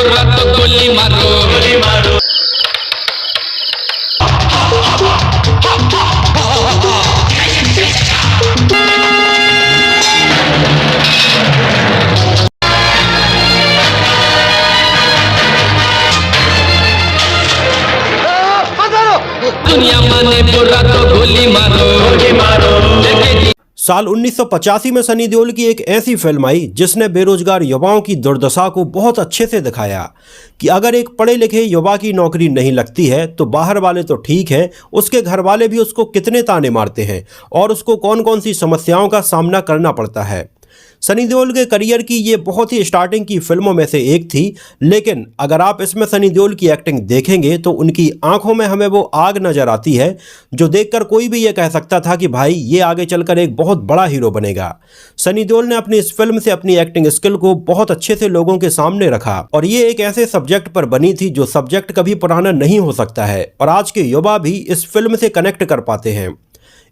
बुरा तो गोली मारो, गोली मारो। दुनिया माने बुरा तो गोली मारो, गोली मारो। साल 1985 में सनी देओल की एक ऐसी फिल्म आई जिसने बेरोजगार युवाओं की दुर्दशा को बहुत अच्छे से दिखाया कि अगर एक पढ़े लिखे युवा की नौकरी नहीं लगती है तो बाहर वाले तो ठीक है, उसके घर वाले भी उसको कितने ताने मारते हैं और उसको कौन कौन सी समस्याओं का सामना करना पड़ता है। सनी देओल के करियर की ये बहुत ही स्टार्टिंग की फिल्मों में से एक थी, लेकिन अगर आप इसमें सनी देओल की एक्टिंग देखेंगे तो उनकी आंखों में हमें वो आग नजर आती है जो देखकर कोई भी ये कह सकता था कि भाई ये आगे चलकर एक बहुत बड़ा हीरो बनेगा। सनी देओल ने अपनी इस फिल्म से अपनी एक्टिंग स्किल को बहुत अच्छे से लोगों के सामने रखा और ये एक ऐसे सब्जेक्ट पर बनी थी जो सब्जेक्ट कभी पुराना नहीं हो सकता है और आज के युवा भी इस फिल्म से कनेक्ट कर पाते हैं।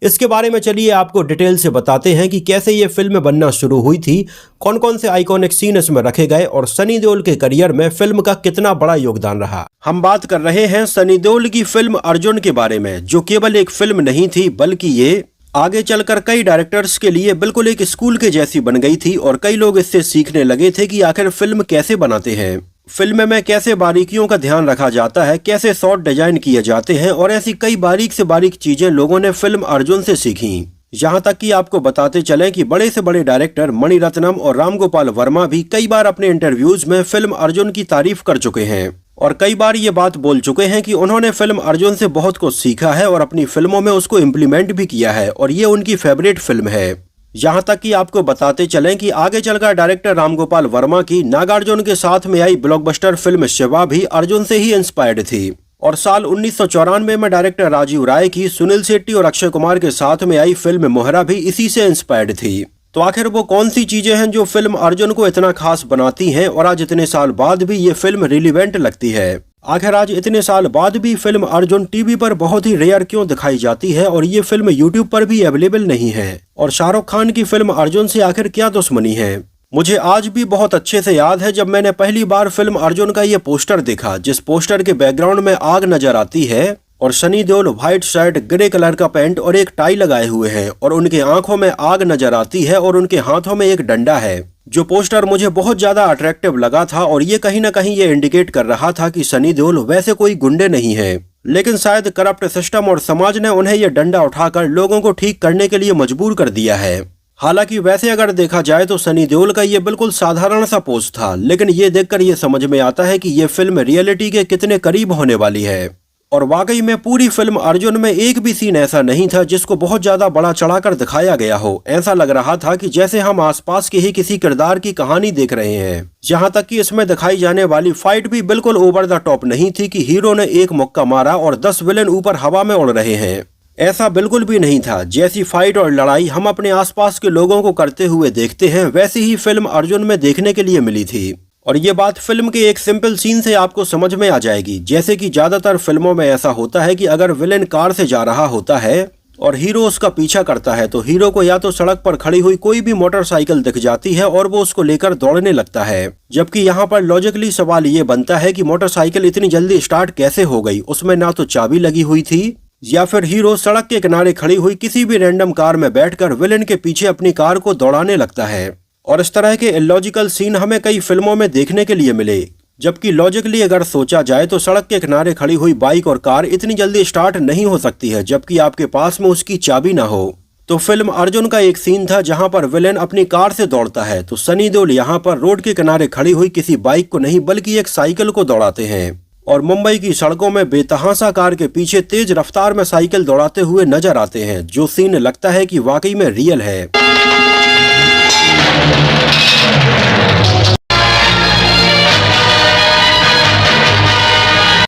इसके बारे में चलिए आपको डिटेल से बताते हैं कि कैसे ये फिल्म बनना शुरू हुई थी, कौन कौन से आइकॉनिक सीन इसमें रखे गए और सनी देओल के करियर में फिल्म का कितना बड़ा योगदान रहा। हम बात कर रहे हैं सनी देओल की फिल्म अर्जुन के बारे में, जो केवल एक फिल्म नहीं थी बल्कि ये आगे चलकर कई डायरेक्टर्स के लिए बिल्कुल एक स्कूल के जैसी बन गई थी और कई लोग इससे सीखने लगे थे कि आखिर फिल्म कैसे बनाते हैं, फिल्म में कैसे बारीकियों का ध्यान रखा जाता है, कैसे शॉट डिजाइन किए जाते हैं और ऐसी कई बारीक से बारीक चीजें लोगों ने फिल्म अर्जुन से सीखी। यहाँ तक कि आपको बताते चलें कि बड़े से बड़े डायरेक्टर मणिरत्नम और राम गोपाल वर्मा भी कई बार अपने इंटरव्यूज में फिल्म अर्जुन की तारीफ कर चुके हैं और कई बार ये बात बोल चुके हैं कि उन्होंने फिल्म अर्जुन से बहुत कुछ सीखा है और अपनी फिल्मों में उसको इम्प्लीमेंट भी किया है और ये उनकी फेवरेट फिल्म है। यहाँ तक कि आपको बताते चलें कि आगे चलकर डायरेक्टर रामगोपाल वर्मा की नागार्जुन के साथ में आई ब्लॉकबस्टर फिल्म शिवा भी अर्जुन से ही इंस्पायर्ड थी और साल 1994 में डायरेक्टर राजीव राय की सुनील शेट्टी और अक्षय कुमार के साथ में आई फिल्म मोहरा भी इसी से इंस्पायर्ड थी। तो आखिर वो कौन सी चीजें हैं जो फिल्म अर्जुन को इतना खास बनाती हैं और आज इतने साल बाद भी ये फिल्म रिलीवेंट लगती है। आखिर आज इतने साल बाद भी फिल्म अर्जुन टीवी पर बहुत ही रेयर क्यों दिखाई जाती है और ये फिल्म यूट्यूब पर भी अवेलेबल नहीं है और शाहरुख खान की फिल्म अर्जुन से आखिर क्या दुश्मनी है। मुझे आज भी बहुत अच्छे से याद है जब मैंने पहली बार फिल्म अर्जुन का ये पोस्टर देखा, जिस पोस्टर के बैकग्राउंड में आग नजर आती है और Sunny Deol white shirt, grey colour का पैंट और एक टाई लगाए हुए हैं और उनके आंखों में आग नजर आती है और उनके हाथों में एक डंडा है। जो पोस्टर मुझे बहुत ज्यादा अट्रैक्टिव लगा था और ये कहीं ना कहीं ये इंडिकेट कर रहा था कि सनी देओल वैसे कोई गुंडे नहीं है, लेकिन शायद करप्ट सिस्टम और समाज ने उन्हें ये डंडा उठाकर लोगों को ठीक करने के लिए मजबूर कर दिया है। हालांकि वैसे अगर देखा जाए तो सनी देओल का ये बिल्कुल साधारण सा पोस्ट था, लेकिन ये देखकर ये समझ में आता है कि ये फिल्म रियलिटी के कितने करीब होने वाली है। और वाकई में पूरी फिल्म अर्जुन में एक भी सीन ऐसा नहीं था जिसको बहुत ज्यादा बड़ा चढ़ाकर दिखाया गया हो। ऐसा लग रहा था कि जैसे हम आसपास के ही किसी किरदार की कहानी देख रहे हैं। यहाँ तक कि इसमें दिखाई जाने वाली फाइट भी बिल्कुल ओवर द टॉप नहीं थी कि हीरो ने एक मुक्का मारा और 10 विलेन ऊपर हवा में उड़ रहे हैं। ऐसा बिल्कुल भी नहीं था। जैसी फाइट और लड़ाई हम अपने आसपास के लोगों को करते हुए देखते हैं, वैसी ही फिल्म अर्जुन में देखने के लिए मिली थी। और ये बात फिल्म के एक सिंपल सीन से आपको समझ में आ जाएगी। जैसे कि ज्यादातर फिल्मों में ऐसा होता है कि अगर विलेन कार से जा रहा होता है और हीरो उसका पीछा करता है तो हीरो को या तो सड़क पर खड़ी हुई कोई भी मोटरसाइकिल दिख जाती है और वो उसको लेकर दौड़ने लगता है। जबकि यहाँ पर लॉजिकली सवाल ये बनता है कि मोटरसाइकिल इतनी जल्दी स्टार्ट कैसे हो गई, उसमें ना तो चाबी लगी हुई थी या फिर हीरो सड़क के किनारे खड़ी हुई किसी भी रैंडम कार में बैठकर विलेन के पीछे अपनी कार को दौड़ाने लगता है। और इस तरह के इलॉजिकल सीन हमें कई फिल्मों में देखने के लिए मिले, जबकि लॉजिकली अगर सोचा जाए तो सड़क के किनारे खड़ी हुई बाइक और कार इतनी जल्दी स्टार्ट नहीं हो सकती है जबकि आपके पास में उसकी चाबी ना हो। तो फिल्म अर्जुन का एक सीन था जहां पर विलेन अपनी कार से दौड़ता है तो सनी देओल यहाँ पर रोड के किनारे खड़ी हुई किसी बाइक को नहीं बल्कि एक साइकिल को दौड़ाते हैं और मुंबई की सड़कों में बेतहासा कार के पीछे तेज रफ्तार में साइकिल दौड़ाते हुए नजर आते हैं, जो सीन लगता है कि वाकई में रियल है।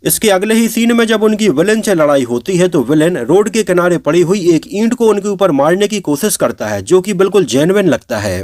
इसके अगले ही सीन में जब उनकी विलेन से लड़ाई होती है तो विलेन रोड के किनारे पड़ी हुई एक ईंट को उनके ऊपर मारने की कोशिश करता है, जो कि बिल्कुल जेन्युइन लगता है।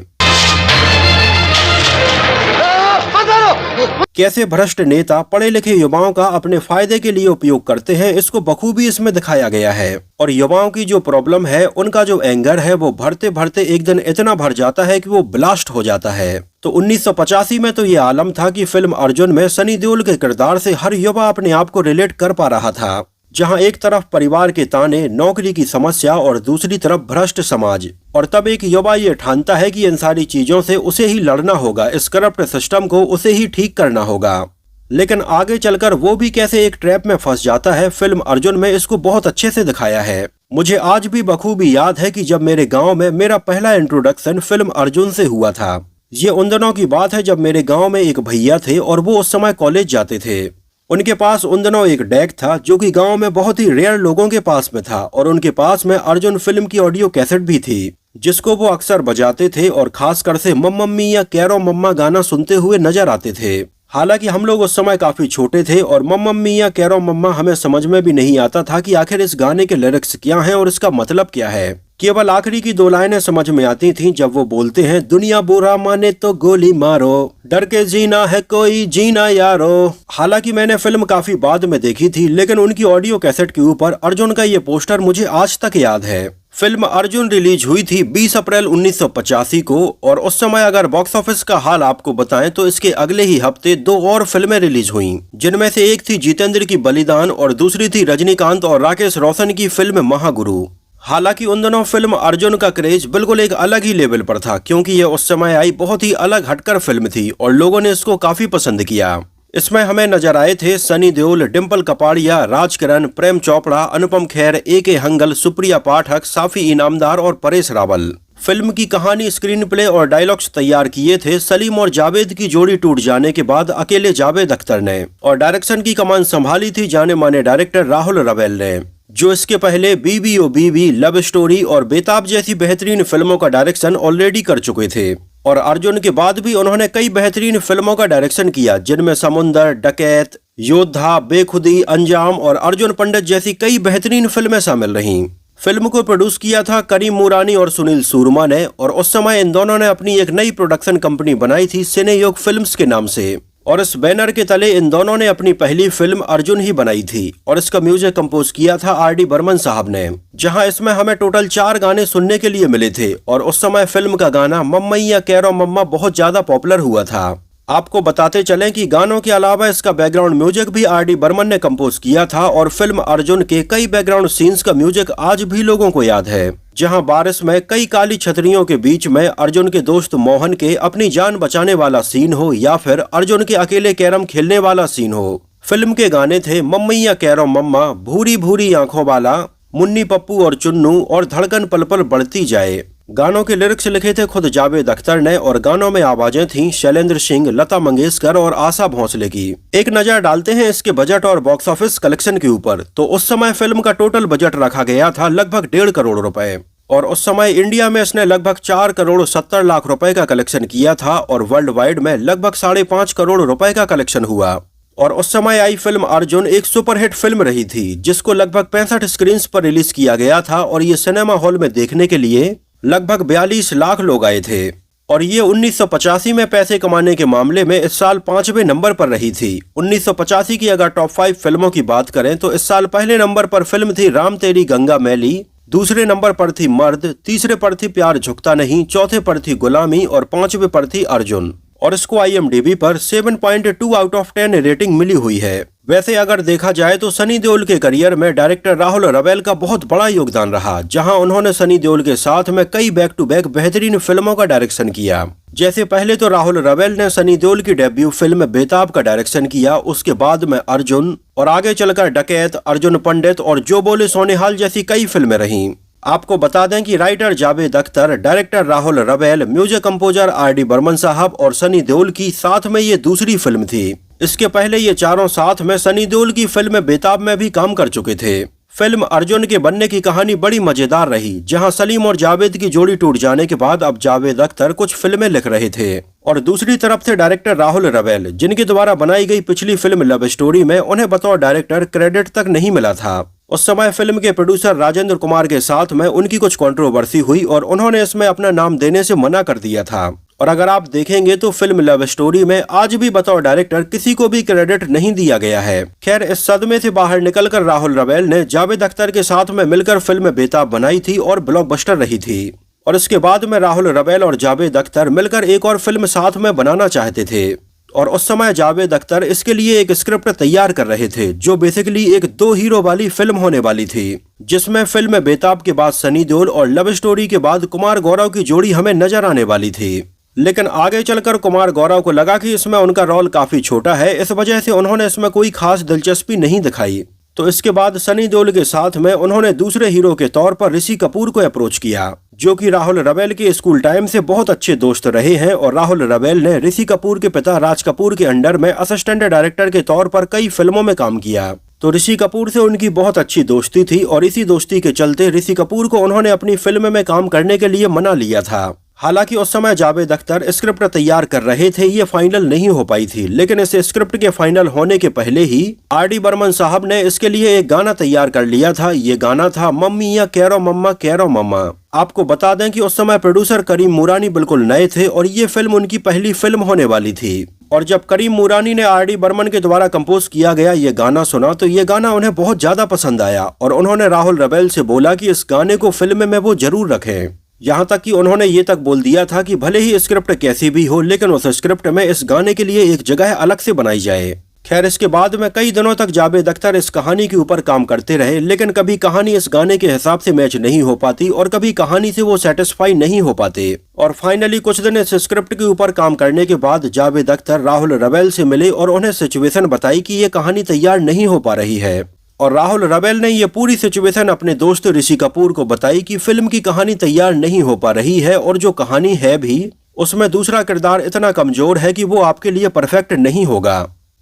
कैसे भ्रष्ट नेता पढ़े लिखे युवाओं का अपने फायदे के लिए उपयोग करते हैं, इसको बखूबी इसमें दिखाया गया है। और युवाओं की जो प्रॉब्लम है, उनका जो एंगर है, वो भरते भरते एक दिन इतना भर जाता है कि वो ब्लास्ट हो जाता है। तो 1985 में तो ये आलम था कि फिल्म अर्जुन में सनी देओल के किरदार से हर युवा अपने आप को रिलेट कर पा रहा था, जहां एक तरफ परिवार के ताने, नौकरी की समस्या और दूसरी तरफ भ्रष्ट समाज। और तब एक युवा ये ठानता है कि इन सारी चीजों से उसे ही लड़ना होगा, इस करप्ट सिस्टम को उसे ही ठीक करना होगा। लेकिन आगे चलकर वो भी कैसे एक ट्रैप में फंस जाता है, फिल्म अर्जुन में इसको बहुत अच्छे से दिखाया है। मुझे आज भी बखूबी याद है कि जब मेरे गाँव में मेरा पहला इंट्रोडक्शन फिल्म अर्जुन से हुआ था। ये उन दिनों की बात है जब मेरे गाँव में एक भैया थे और वो उस समय कॉलेज जाते थे। उनके पास उन दिनों एक डेक था जो कि गांव में बहुत ही रेयर लोगों के पास में था, और उनके पास में अर्जुन फिल्म की ऑडियो कैसेट भी थी, जिसको वो अक्सर बजाते थे और खासकर से मम्मी या कैरो मम्मा गाना सुनते हुए नजर आते थे। हालांकि हम लोग उस समय काफी छोटे थे और मम्मी या कैरो मम्मा हमें समझ में भी नहीं आता था कि आखिर इस गाने के लिरिक्स क्या हैं और इसका मतलब क्या है। केवल आखिरी की 2 लाइनें समझ में आती थीं जब वो बोलते हैं, दुनिया बुरा माने तो गोली मारो, डर के जीना है कोई जीना यारो। हालांकि मैंने फिल्म काफी बाद में देखी थी, लेकिन उनकी ऑडियो कैसेट के ऊपर अर्जुन का ये पोस्टर मुझे आज तक याद है। फिल्म अर्जुन रिलीज हुई थी 20 अप्रैल 1985 को, और उस समय अगर बॉक्स ऑफिस का हाल आपको बताएं तो इसके अगले ही हफ्ते 2 और फिल्में रिलीज हुईं, जिनमें से एक थी जितेंद्र की बलिदान और दूसरी थी रजनीकांत और राकेश रोशन की फिल्म महागुरु। हालांकि उन दोनों फिल्म अर्जुन का क्रेज बिल्कुल एक अलग ही लेवल पर था, क्योंकि ये उस समय आई बहुत ही अलग हटकर फिल्म थी और लोगों ने इसको काफी पसंद किया। इसमें हमें नजर आए थे सनी देओल, डिम्पल कपाड़िया, राजकिरण, प्रेम चोपड़ा, अनुपम खेर, A.K. हंगल, सुप्रिया पाठक, साफी इनामदार और परेश रावल। फिल्म की कहानी, स्क्रीन प्ले और डायलॉग्स तैयार किए थे सलीम और जावेद की जोड़ी टूट जाने के बाद अकेले जावेद अख्तर ने, और डायरेक्शन की कमान संभाली थी जाने माने डायरेक्टर राहुल रवेल ने, जो इसके पहले बीबी ओ बीबी, लव स्टोरी और बेताब जैसी बेहतरीन फिल्मों का डायरेक्शन ऑलरेडी कर चुके थे। और अर्जुन के बाद भी उन्होंने कई बेहतरीन फिल्मों का डायरेक्शन किया, जिनमें समुंदर, डकैत, योद्धा, बेखुदी, अंजाम और अर्जुन पंडित जैसी कई बेहतरीन फिल्में शामिल रहीं। फिल्म को प्रोड्यूस किया था करीम मूरानी और सुनील सूरमा ने, और उस समय इन दोनों ने अपनी एक नई प्रोडक्शन कंपनी बनाई थी सिनेयोग फिल्म्स के नाम से, और इस बैनर के तले इन दोनों ने अपनी पहली फिल्म अर्जुन ही बनाई थी। और इसका म्यूजिक कंपोज किया था R.D. बर्मन साहब ने, जहां इसमें हमें टोटल 4 गाने सुनने के लिए मिले थे, और उस समय फिल्म का गाना मम्मी या कैरो मम्मा बहुत ज्यादा पॉपुलर हुआ था। आपको बताते चलें कि गानों के अलावा इसका बैकग्राउंड म्यूजिक भी R.D. बर्मन ने कंपोज किया था, और फिल्म अर्जुन के कई बैकग्राउंड सीन्स का म्यूजिक आज भी लोगों को याद है, जहां बारिश में कई काली छतरियों के बीच में अर्जुन के दोस्त मोहन के अपनी जान बचाने वाला सीन हो, या फिर अर्जुन के अकेले कैरम खेलने वाला सीन हो। फिल्म के गाने थे मम्मी या कैरो मम्मा, भूरी भूरी आंखों वाला, मुन्नी पप्पू और चुन्नू और धड़कन पल पल बढ़ती जाए। गानों के लिरिक्स लिखे थे खुद जावेद अख्तर ने, और गानों में आवाजें थीं शैलेंद्र सिंह, लता मंगेशकर और आशा भोसले की। एक नजर डालते हैं इसके बजट और बॉक्स ऑफिस कलेक्शन के ऊपर। तो उस समय फिल्म का टोटल बजट रखा गया था लगभग 1.5 करोड़ रुपए, और उस समय इंडिया में इसने लगभग 4 करोड़ 70 लाख रुपए का कलेक्शन किया था, और वर्ल्ड वाइड में लगभग 5.5 करोड़ रुपए का कलेक्शन हुआ। और उस समय आई फिल्म अर्जुन एक सुपरहिट फिल्म रही थी, जिसको लगभग 65 स्क्रीन पर रिलीज किया गया था, और ये सिनेमा हॉल में देखने के लिए लगभग 42 लाख लोग आए थे। और ये 1985 में पैसे कमाने के मामले में इस साल 5वें नंबर पर रही थी। 1985 की अगर टॉप 5 फिल्मों की बात करें तो इस साल पहले नंबर पर फिल्म थी राम तेरी गंगा मैली, दूसरे नंबर पर थी मर्द, तीसरे पर थी प्यार झुकता नहीं, चौथे पर थी गुलामी और 5वें पर थी अर्जुन। और इसको IMDb पर 7.2 आउट ऑफ 10 रेटिंग मिली हुई है। वैसे अगर देखा जाए तो सनी देओल के करियर में डायरेक्टर राहुल रवेल का बहुत बड़ा योगदान रहा, जहां उन्होंने सनी देओल के साथ में कई बैक टू बैक बेहतरीन फिल्मों का डायरेक्शन किया। जैसे पहले तो राहुल रवेल ने सनी देओल की डेब्यू फिल्म बेताब का डायरेक्शन किया, उसके बाद में अर्जुन, और आगे चलकर डकैत, अर्जुन पंडित और जो बोले सोनेहाल जैसी कई फिल्में रहीं। आपको बता दें कि writer Javed Akhtar, director Rahul Rawail, music composer R.D. Burman साहब और सनी देओल की साथ में ये दूसरी फिल्म थी। इसके पहले ये चारों साथ में सनी देओल की फिल्म बेताब में भी काम कर चुके थे। फिल्म अर्जुन के बनने की कहानी बड़ी मजेदार रही, जहां सलीम और जावेद की जोड़ी टूट जाने के बाद अब जावेद अख्तर कुछ फिल्में लिख रहे थे, और दूसरी तरफ थे डायरेक्टर राहुल रवेल, जिनके द्वारा बनाई गई पिछली फिल्म लव स्टोरी में उन्हें बतौर डायरेक्टर क्रेडिट तक नहीं मिला था। उस समय फिल्म के प्रोड्यूसर राजेंद्र कुमार के साथ में उनकी कुछ कंट्रोवर्सी हुई और उन्होंने इसमें अपना नाम देने से मना कर दिया था। और अगर आप देखेंगे तो फिल्म लव स्टोरी में आज भी बतौर डायरेक्टर किसी को भी क्रेडिट नहीं दिया गया है। खैर, इस सदमे से बाहर निकलकर राहुल रवेल ने जावेद अख्तर के साथ में मिलकर फिल्म बेताब बनाई थी और ब्लॉकबस्टर रही थी। और इसके बाद में राहुल रवेल और जावेद अख्तर मिलकर एक और फिल्म साथ में बनाना चाहते थे। और उस समय जावेद अख्तर इसके लिए एक स्क्रिप्ट तैयार कर रहे थे जो बेसिकली एक 2 हीरो वाली फिल्म होने वाली थी, जिसमें फिल्म बेताब के बाद सनी देओल और लव स्टोरी के बाद कुमार गौरव की जोड़ी हमें नजर आने वाली थी। लेकिन आगे चलकर कुमार गौरव को लगा कि इसमें उनका रोल काफी छोटा है, इस वजह से उन्होंने इसमें कोई खास दिलचस्पी नहीं दिखाई। तो इसके बाद सनी देओल के साथ में उन्होंने दूसरे हीरो के तौर पर ऋषि कपूर को अप्रोच किया, जो कि राहुल रवेल के स्कूल टाइम से बहुत अच्छे दोस्त रहे हैं। और राहुल रवेल ने ऋषि कपूर के पिता राज कपूर के अंडर में असिस्टेंट डायरेक्टर के तौर पर कई फिल्मों में काम किया। तो ऋषि कपूर से उनकी बहुत अच्छी दोस्ती थी और इसी दोस्ती के चलते ऋषि कपूर को उन्होंने अपनी फिल्म में काम करने के लिए मना लिया था। हालांकि उस समय जावेद अख्तर स्क्रिप्ट तैयार कर रहे थे, ये फाइनल नहीं हो पाई थी। लेकिन इस स्क्रिप्ट के फाइनल होने के पहले ही आर.डी. बर्मन साहब ने इसके लिए एक गाना तैयार कर लिया था। ये गाना था मम्मी या कैरो मम्मा। आपको बता दें कि उस समय प्रोड्यूसर करीम मुरानी बिल्कुल नए थे और ये फिल्म उनकी पहली फिल्म होने वाली थी। और जब करीम मुरानी ने आर.डी. बर्मन के द्वारा कंपोज किया गया ये गाना सुना तो ये गाना उन्हें बहुत ज्यादा पसंद आया और उन्होंने राहुल रवेल से बोला कि इस गाने को फिल्म में वो जरूर रखें। यहाँ तक कि उन्होंने ये तक बोल दिया था कि भले ही स्क्रिप्ट कैसी भी हो, लेकिन उस स्क्रिप्ट में इस गाने के लिए एक जगह अलग से बनाई जाए। खैर, इसके बाद में कई दिनों तक जावेद अख्तर इस कहानी के ऊपर काम करते रहे, लेकिन कभी कहानी इस गाने के हिसाब से मैच नहीं हो पाती और कभी कहानी से वो सेटिस्फाई नहीं हो पाते। और फाइनली कुछ दिन इस स्क्रिप्ट के ऊपर काम करने के बाद जावेद अख्तर राहुल रवेल से मिले और उन्हें सिचुएशन बताई कि ये कहानी तैयार नहीं हो पा रही है। और राहुल रवेल ने ये पूरी सिचुएशन अपने दोस्त ऋषि कपूर को बताई कि फिल्म की कहानी तैयार नहीं हो पा रही है और जो कहानी है भी उसमें दूसरा किरदार इतना कमजोर है कि वो आपके लिए परफेक्ट नहीं होगा।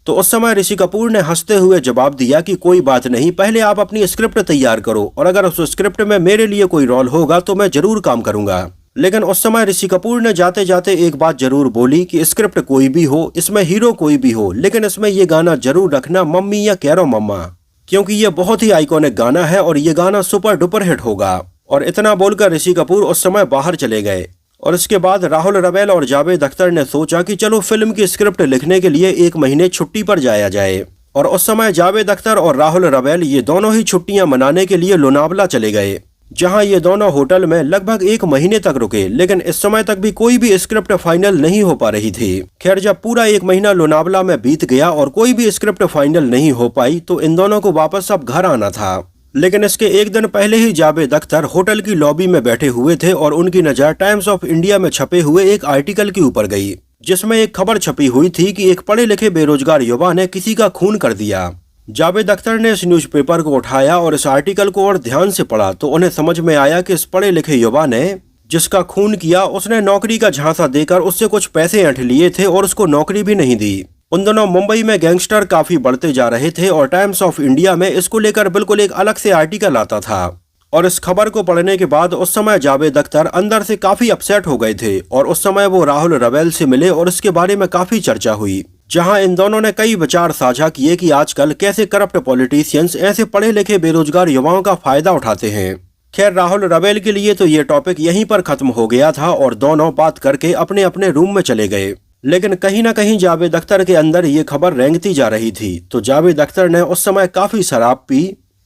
तो उस समय ऋषि कपूर ने हंसते हुए जवाब दिया कि कोई बात नहीं, पहले आप अपनी स्क्रिप्ट तैयार करो और अगर उस स्क्रिप्ट में मेरे लिए कोई रोल होगा तो मैं जरूर काम करूंगा। लेकिन उस समय ऋषि कपूर ने जाते जाते एक बात जरूर बोली कि स्क्रिप्ट कोई भी हो, इसमें हीरो कोई भी हो, लेकिन इसमें ये गाना जरूर रखना मम्मी या कैरो मम्मा, क्योंकि ये बहुत ही आइकॉनिक गाना है और ये गाना सुपर डुपर हिट होगा। और इतना बोलकर ऋषि कपूर उस समय बाहर चले गए। और इसके बाद राहुल रवेल और जावेद अख्तर ने सोचा कि चलो फिल्म की स्क्रिप्ट लिखने के लिए 1 महीने छुट्टी पर जाया जाए। और उस समय जावेद अख्तर और राहुल रवेल ये दोनों ही छुट्टियां मनाने के लिए लोनावला चले गए, जहां ये दोनों होटल में लगभग 1 महीने तक रुके। लेकिन इस समय तक भी कोई भी स्क्रिप्ट फाइनल नहीं हो पा रही थी। खैर, जब पूरा 1 महीना लोनावला में बीत गया और कोई भी स्क्रिप्ट फाइनल नहीं हो पाई तो इन दोनों को वापस अब घर आना था। लेकिन इसके एक दिन पहले ही जावेद अख्तर होटल की लॉबी में बैठे हुए थे और उनकी नजर टाइम्स ऑफ इंडिया में छपे हुए एक आर्टिकल के ऊपर गई, जिसमें एक खबर छपी हुई थी कि एक पढ़े लिखे बेरोजगार युवा ने किसी का खून कर दिया। जावेद अख्तर ने इस न्यूज़पेपर को उठाया और इस आर्टिकल को और ध्यान से पढ़ा तो उन्हें समझ में आया कि इस पढ़े लिखे युवा ने जिसका खून किया उसने नौकरी का झांसा देकर उससे कुछ पैसे ऐंठ लिए थे और उसको नौकरी भी नहीं दी। उन दिनों मुंबई में गैंगस्टर काफी बढ़ते जा रहे थे और टाइम्स ऑफ इंडिया में इसको लेकर बिल्कुल एक अलग से आर्टिकल आता था। और इस खबर को पढ़ने के बाद उस समय जावेद अख्तर अंदर से काफी अपसेट हो गए थे और उस समय वो राहुल रवेल से मिले और इसके बारे में काफी चर्चा हुई, जहां इन दोनों ने कई विचार साझा किए कि आजकल कैसे करप्ट पॉलिटिशियंस ऐसे पढ़े लिखे बेरोजगार युवाओं का फायदा उठाते हैं। खैर, राहुल रवेल के लिए तो ये टॉपिक यहीं पर खत्म हो गया था और दोनों बात करके अपने अपने रूम में चले गए। लेकिन कहीं ना कहीं जावेद अख्तर के अंदर ये खबर रेंगती जा रही थी। तो जावेद अख्तर ने उस समय काफी शराब पी।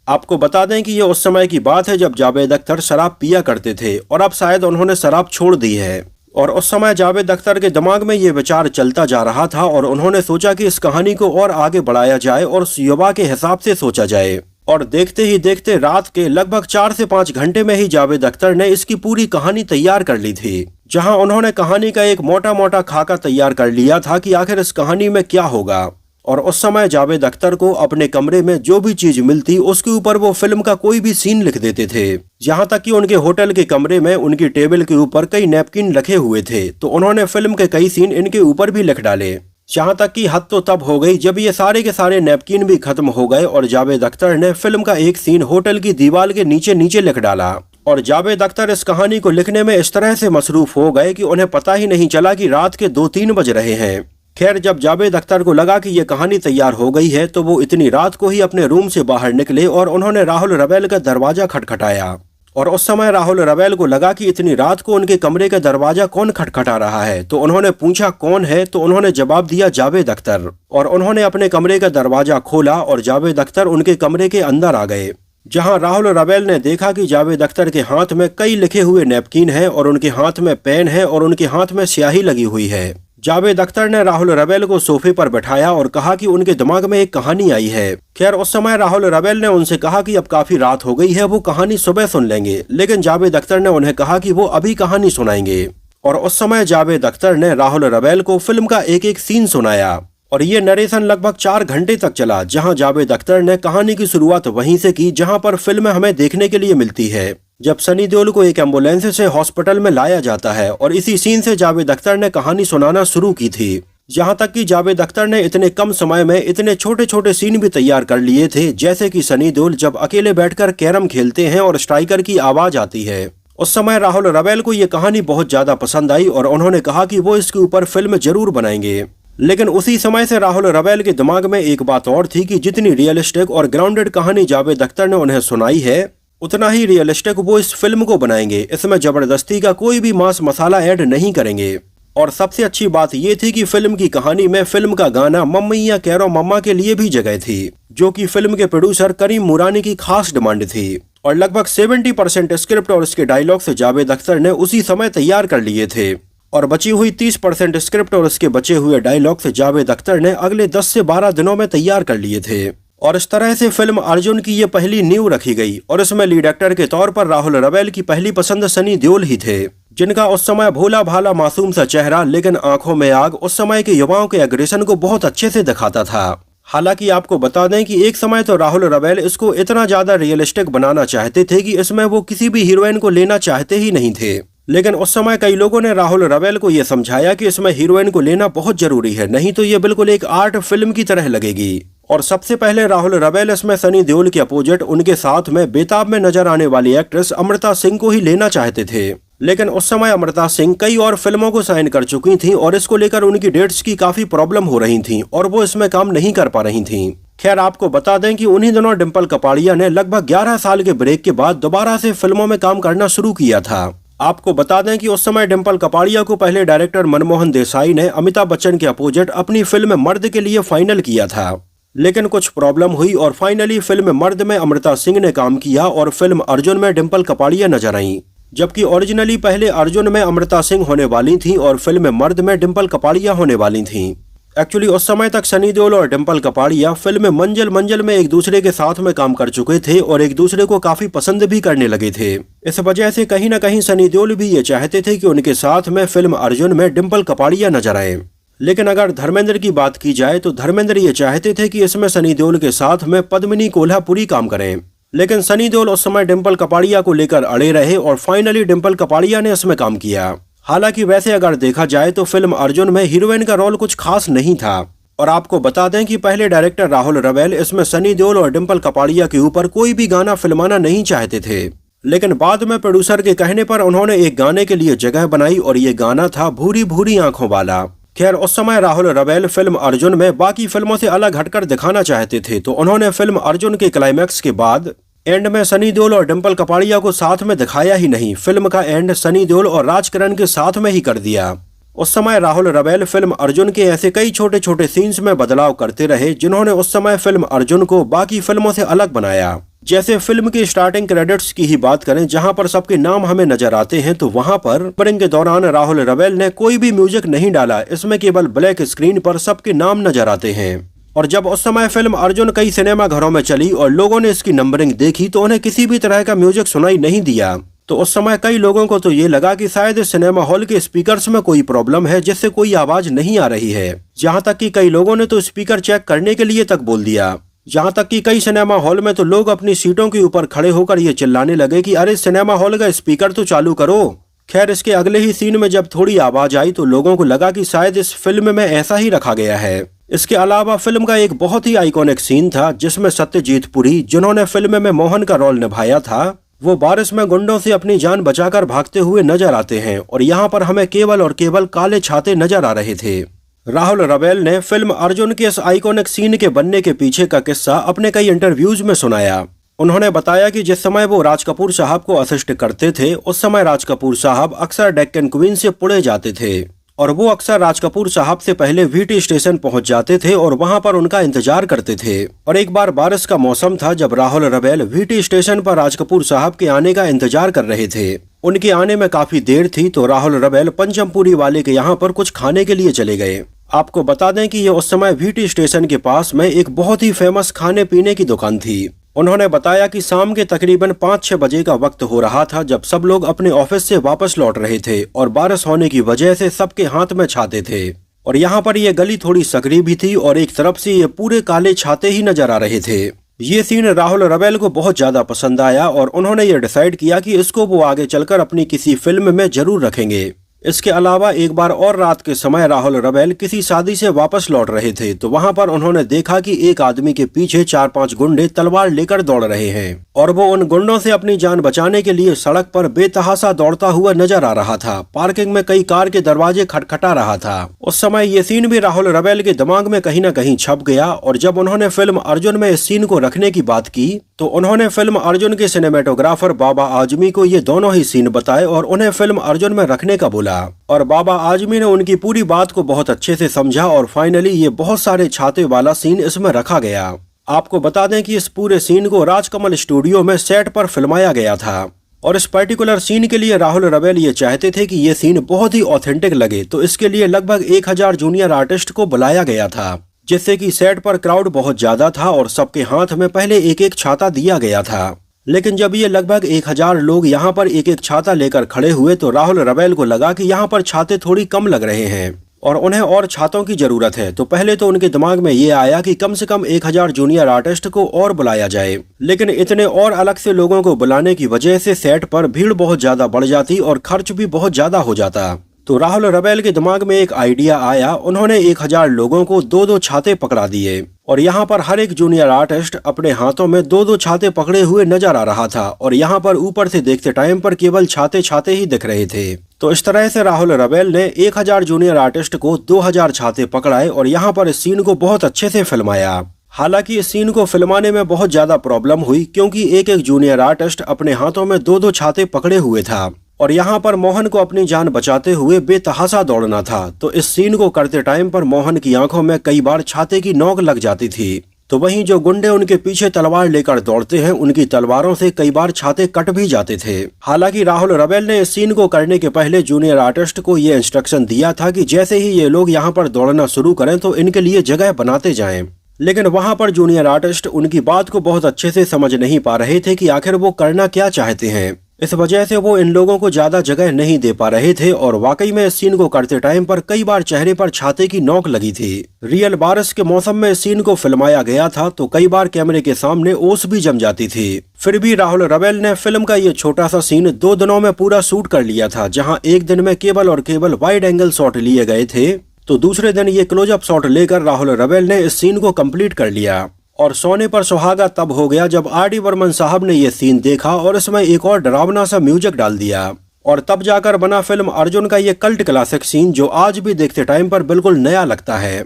आपको बता दें कि ये उस समय की बात है जब जावेद अख्तर शराब पिया करते थे और अब शायद उन्होंने शराब छोड़ दी है। और उस समय जावेद अख्तर के दिमाग में ये विचार चलता जा रहा था और उन्होंने सोचा कि इस कहानी को और आगे बढ़ाया जाए और उस युवा के हिसाब से सोचा जाए। और देखते ही देखते रात के लगभग 4 से 5 घंटे में ही जावेद अख्तर ने इसकी पूरी कहानी तैयार कर ली थी, जहां उन्होंने कहानी का एक मोटा मोटा खाका तैयार कर लिया था कि आखिर इस कहानी में क्या होगा। और उस समय जावेद अख्तर को अपने कमरे में जो भी चीज मिलती उसके ऊपर वो फिल्म का कोई भी सीन लिख देते थे। यहाँ तक कि उनके होटल के कमरे में उनकी टेबल के ऊपर कई नैपकिन रखे हुए थे तो उन्होंने फिल्म के कई सीन इनके ऊपर भी लिख डाले। यहाँ तक कि हद तो तब हो गई जब ये सारे के सारे नैपकिन भी खत्म हो गए और जावेद अख्तर ने फिल्म का एक सीन होटल की दीवार के नीचे नीचे लिख डाला। और जावेद अख्तर इस कहानी को लिखने में इस तरह से मसरूफ हो गए कि उन्हें पता ही नहीं चला कि रात के 2-3 बज रहे हैं। खैर, जब जावेद अख्तर को लगा कि ये कहानी तैयार हो गई है तो वो इतनी रात को ही अपने रूम से बाहर निकले और उन्होंने राहुल रवेल का दरवाजा खटखटाया। और उस समय राहुल रवेल को लगा कि इतनी रात को उनके कमरे का दरवाजा कौन खटखटा रहा है। तो उन्होंने पूछा कौन है, तो उन्होंने जवाब दिया जावेद अख्तर। और उन्होंने अपने कमरे का दरवाजा खोला और जावेद अख्तर उनके कमरे के अंदर आ गए, जहां राहुल रवेल ने देखा कि जावेद अख्तर के हाथ में कई लिखे हुए नैपकिन है और उनके हाथ में पेन है और उनके हाथ में स्याही लगी हुई है। जावेद अख्तर ने राहुल रवेल को सोफे पर बैठाया और कहा कि उनके दिमाग में एक कहानी आई है। खैर उस समय राहुल रवेल ने उनसे कहा कि अब काफी रात हो गई है, वो कहानी सुबह सुन लेंगे, लेकिन जावेद अख्तर ने उन्हें कहा कि वो अभी कहानी सुनाएंगे। और उस समय जावेद अख्तर ने राहुल रवेल को फिल्म का एक एक सीन सुनाया और ये नरेशन लगभग 4 घंटे तक चला, जहां जावेद अख्तर ने कहानी की शुरुआत वहीं से की जहां पर फिल्म हमें देखने के लिए मिलती है, जब सनी देओल को एक एम्बुलेंस से हॉस्पिटल में लाया जाता है। और इसी सीन से जावेद अख्तर ने कहानी सुनाना शुरू की थी, जहां तक कि जावेद अख्तर ने इतने कम समय में इतने छोटे छोटे सीन भी तैयार कर लिए थे, जैसे कि सनी देओल जब अकेले बैठकर कैरम खेलते हैं और स्ट्राइकर की आवाज आती है। उस समय राहुल रवेल को ये कहानी बहुत ज्यादा पसंद आई और उन्होंने कहा कि वो इसके ऊपर फिल्म जरूर बनाएंगे। लेकिन उसी समय से राहुल रवेल के दिमाग में एक बात और थी कि जितनी रियलिस्टिक और ग्राउंडेड कहानी जावेद अख्तर ने उन्हें सुनाई है, उतना ही रियलिस्टिक वो इस फिल्म को बनाएंगे। इसमें जबरदस्ती का कोई भी मांस मसाला ऐड नहीं करेंगे। और सबसे अच्छी बात ये थी कि फिल्म की कहानी में फिल्म का गाना मम्मिया कैरो मम्मा के लिए भी जगह थी, जो कि फिल्म के प्रोड्यूसर करीम मुरानी की खास डिमांड थी। और लगभग 70% स्क्रिप्ट और उसके डायलॉग से जावेद अख्तर ने उसी समय तैयार कर लिए थे और बची हुई 30% स्क्रिप्ट और उसके बचे हुए डायलॉग से जावेद अख्तर ने अगले 10 से 12 दिनों में तैयार कर लिए थे। और इस तरह से फिल्म अर्जुन की ये पहली नींव रखी गई और इसमें लीड एक्टर के तौर पर राहुल रवेल की पहली पसंद सनी देओल ही थे, जिनका उस समय भोला भाला मासूम सा चेहरा लेकिन आंखों में आग उस समय के युवाओं के एग्रेशन को बहुत अच्छे से दिखाता था। हालांकि आपको बता दें कि एक समय तो राहुल रवेल इसको इतना ज्यादा रियलिस्टिक बनाना चाहते थे कि इसमें वो किसी भी हीरोइन को लेना चाहते ही नहीं थे। लेकिन उस समय कई लोगों ने राहुल रवेल को यह समझाया कि इसमें हीरोइन को लेना बहुत जरूरी है, नहीं तो ये बिल्कुल एक आर्ट फिल्म की तरह लगेगी। और सबसे पहले राहुल रवेल इसमें सनी देओल के अपोजिट उनके साथ में बेताब में नजर आने वाली एक्ट्रेस अमृता सिंह को ही लेना चाहते थे, लेकिन उस समय अमृता सिंह कई और फिल्मों को साइन कर चुकी थीं और इसको लेकर उनकी डेट्स की काफी प्रॉब्लम हो रही थी और वो इसमें काम नहीं कर पा रही थी। खैर आपको बता दें कि उन्हीं दिनों डिम्पल कपाड़िया ने लगभग 11 साल के ब्रेक के बाद दोबारा से फिल्मों में काम करना शुरू किया था। आपको बता दें कि उस समय डिम्पल कपाड़िया को पहले डायरेक्टर मनमोहन देसाई ने अमिताभ बच्चन के अपोजिट अपनी फिल्म मर्द के लिए फाइनल किया था, लेकिन कुछ प्रॉब्लम हुई और फाइनली फिल्म मर्द में अमृता सिंह ने काम किया और फिल्म अर्जुन में डिम्पल कपाड़िया नजर आई, जबकि ओरिजिनली पहले अर्जुन में अमृता सिंह होने वाली थी और फिल्म मर्द में डिम्पल कपाड़िया होने वाली थी। एक्चुअली उस समय तक सनी देओल और डिम्पल कपाड़िया फिल्म मंजिल मंजिल में एक दूसरे के साथ में काम कर चुके थे और एक दूसरे को काफी पसंद भी करने लगे थे। इस वजह से कहीं न कहीं सनी देओल भी ये चाहते थे कि उनके साथ में फिल्म अर्जुन में डिम्पल कपाड़िया नजर आए। लेकिन अगर धर्मेंद्र की बात की जाए तो धर्मेंद्र ये चाहते थे कि इसमें सनी देओल के साथ में पद्मिनी कोल्हापुरी काम करें, लेकिन सनी देओल उस समय डिम्पल कपाड़िया को लेकर अड़े रहे और फाइनली डिम्पल कपाड़िया ने इसमें काम किया। हालांकि वैसे अगर देखा जाए तो फिल्म अर्जुन में हीरोइन का रोल कुछ खास नहीं था और आपको बता दें कि पहले डायरेक्टर राहुल रवेल इसमें सनी देओल और डिम्पल कपाड़िया के ऊपर कोई भी गाना फिल्माना नहीं चाहते थे, लेकिन बाद में प्रोड्यूसर के कहने पर उन्होंने एक गाने के लिए जगह बनाई और ये गाना था भूरी भूरी आंखों वाला। खैर उस समय राहुल रवेल फिल्म अर्जुन में बाकी फिल्मों से अलग हटकर दिखाना चाहते थे, तो उन्होंने फिल्म अर्जुन के क्लाइमैक्स के बाद एंड में सनी देओल और डिम्पल कपाड़िया को साथ में दिखाया ही नहीं, फिल्म का एंड सनी देओल और राजकरण के साथ में ही कर दिया। उस समय राहुल रवेल फिल्म अर्जुन के ऐसे कई छोटे छोटे सीन्स में बदलाव करते रहे, जिन्होंने उस समय फिल्म अर्जुन को बाकी फिल्मों से अलग बनाया। जैसे फिल्म की स्टार्टिंग क्रेडिट्स की ही बात करें, जहां पर सबके नाम हमें नजर आते हैं, तो वहां पर ओपनिंग के दौरान राहुल रवेल ने कोई भी म्यूजिक नहीं डाला, इसमें केवल ब्लैक स्क्रीन पर सबके नाम नजर आते हैं। और जब उस समय फिल्म अर्जुन कई सिनेमा घरों में चली और लोगों ने इसकी नंबरिंग देखी तो उन्हें किसी भी तरह का म्यूजिक सुनाई नहीं दिया, तो उस समय कई लोगों को तो ये लगा कि शायद इस सिनेमा हॉल के स्पीकर्स में कोई प्रॉब्लम है जिससे कोई आवाज नहीं आ रही है। जहां तक कि कई लोगों ने तो स्पीकर चेक करने के लिए तक बोल दिया। जहां तक कि कई सिनेमा हॉल में तो लोग अपनी सीटों के ऊपर खड़े होकर ये चिल्लाने लगे कि अरे सिनेमा हॉल का स्पीकर तो चालू करो। खैर इसके अगले ही सीन में जब थोड़ी आवाज आई तो लोगों को लगा कि शायद इस फिल्म में ऐसा ही रखा गया है। इसके अलावा फिल्म का एक बहुत ही आइकॉनिक सीन था जिसमें सत्यजीत पुरी, जिन्होंने फिल्म में मोहन का रोल निभाया था, वो बारिश में गुंडों से अपनी जान बचाकर भागते हुए नजर आते हैं और यहाँ पर हमें केवल और केवल काले छाते नजर आ रहे थे। राहुल रवेल ने फिल्म अर्जुन के इस आइकॉनिक सीन के बनने के पीछे का किस्सा अपने कई इंटरव्यूज में सुनाया। उन्होंने बताया कि जिस समय वो राज कपूर साहब को असिस्ट करते थे उस समय राज कपूर साहब अक्सर डेक्कन क्वीन से पुणे जाते थे और वो अक्सर राज कपूर साहब से पहले वीटी स्टेशन पहुंच जाते थे और वहां पर उनका इंतजार करते थे। और एक बार बारिश का मौसम था जब राहुल रवेल वीटी स्टेशन पर राज कपूर साहब के आने का इंतजार कर रहे थे। उनके आने में काफी देर थी तो राहुल रवेल पंचमपुरी वाले के यहाँ पर कुछ खाने के लिए चले गए। आपको बता दें कि ये उस समय वीटी स्टेशन के पास में एक बहुत ही फेमस खाने पीने की दुकान थी। उन्होंने बताया कि शाम के तकरीबन 5-6 बजे का वक्त हो रहा था जब सब लोग अपने ऑफिस से वापस लौट रहे थे और बारिश होने की वजह से सबके हाथ में छाते थे और यहाँ पर ये गली थोड़ी सकरी भी थी और एक तरफ से ये पूरे काले छाते ही नजर आ रहे थे। ये सीन राहुल रवेल को बहुत ज्यादा पसंद आया और उन्होंने ये डिसाइड किया कि इसको वो आगे चलकर अपनी किसी फिल्म में जरूर रखेंगे। इसके अलावा एक बार और रात के समय राहुल रवेल किसी शादी से वापस लौट रहे थे तो वहां पर उन्होंने देखा कि एक आदमी के पीछे 4-5 गुंडे तलवार लेकर दौड़ रहे हैं और वो उन गुंडों से अपनी जान बचाने के लिए सड़क पर बेतहाशा दौड़ता हुआ नजर आ रहा था। पार्किंग में कई कार के दरवाजे खटखटा रहा था। उस समय ये सीन भी राहुल रवेल के दिमाग में कहीं न कहीं छप गया और जब उन्होंने फिल्म अर्जुन में इस सीन को रखने की बात की तो उन्होंने फिल्म अर्जुन के सिनेमेटोग्राफर बाबा आजमी को ये दोनों ही सीन बताए और उन्हें फिल्म अर्जुन में रखने का बोला और बाबा आजमी ने उनकी पूरी बात को बहुत अच्छे से समझा और फाइनली ये बहुत सारे छाते वाला सीन इसमें रखा गया। आपको बता दें कि इस पूरे सीन को राजकमल स्टूडियो में सेट पर फिल्माया गया था और इस पर्टिकुलर सीन के लिए राहुल रवेल ये चाहते थे कि ये सीन बहुत ही ऑथेंटिक लगे तो इसके लिए लगभग 1000 जूनियर आर्टिस्ट को बुलाया गया था जिससे कि सेट पर क्राउड बहुत ज्यादा था और सबके हाथ में पहले एक एक छाता दिया गया था। लेकिन जब ये लगभग 1000 लोग यहाँ पर एक एक छाता लेकर खड़े हुए तो राहुल रवेल को लगा कि यहाँ पर छाते थोड़ी कम लग रहे हैं और उन्हें और छातों की जरूरत है। तो पहले तो उनके दिमाग में ये आया कि कम से कम 1000 जूनियर आर्टिस्ट को और बुलाया जाए, लेकिन इतने और अलग से लोगों को बुलाने की वजह से सेट पर भीड़ बहुत ज्यादा बढ़ जाती और खर्च भी बहुत ज्यादा हो जाता। तो राहुल रवेल के दिमाग में एक आइडिया आया। उन्होंने 1000 लोगों को 2-2 छाते पकड़ा दिए और यहाँ पर हर एक जूनियर आर्टिस्ट अपने हाथों में 2-2 छाते पकड़े हुए नजर आ रहा था और यहाँ पर ऊपर से देखते टाइम पर केवल छाते छाते ही दिख रहे थे। तो इस तरह से राहुल रवेल ने 1000 जूनियर आर्टिस्ट को 2000 छाते पकड़ाए और यहाँ पर इस सीन को बहुत अच्छे से फिल्माया। हालांकि इस सीन को फिल्माने में बहुत ज्यादा प्रॉब्लम हुई क्योंकि एक एक जूनियर आर्टिस्ट अपने हाथों में 2-2 छाते पकड़े हुए था और यहाँ पर मोहन को अपनी जान बचाते हुए बेतहाशा दौड़ना था। तो इस सीन को करते टाइम पर मोहन की आंखों में कई बार छाते की नोक लग जाती थी। तो वहीं जो गुंडे उनके पीछे तलवार लेकर दौड़ते हैं उनकी तलवारों से कई बार छाते कट भी जाते थे। हालांकि राहुल रवेल ने इस सीन को करने के पहले जूनियर आर्टिस्ट को ये इंस्ट्रक्शन दिया था कि जैसे ही ये लोग यहाँ पर दौड़ना शुरू करें तो इनके लिए जगह बनाते जाएं। लेकिन वहां पर जूनियर आर्टिस्ट उनकी बात को बहुत अच्छे से समझ नहीं पा रहे थे कि आखिर वो करना क्या चाहते हैं। इस वजह से वो इन लोगों को ज्यादा जगह नहीं दे पा रहे थे और वाकई में इस सीन को करते टाइम पर कई बार चेहरे पर छाते की नोक लगी थी। रियल बारिश के मौसम में इस सीन को फिल्माया गया था तो कई बार कैमरे के सामने ओस भी जम जाती थी। फिर भी राहुल रवेल ने फिल्म का ये छोटा सा सीन 2 दिनों में पूरा शूट कर लिया था। जहाँ एक दिन में केवल और केवल वाइड एंगल शॉट लिए गए थे तो दूसरे दिन ये क्लोजअप शॉट लेकर राहुल रवेल ने इस सीन को कंप्लीट कर लिया। और सोने पर सुहागा तब हो गया जब आर.डी. बर्मन साहब ने ये सीन देखा और इसमें एक और डरावना सा म्यूजिक डाल दिया और तब जाकर बना फिल्म अर्जुन का ये कल्ट क्लासिक सीन जो आज भी देखते टाइम पर बिल्कुल नया लगता है।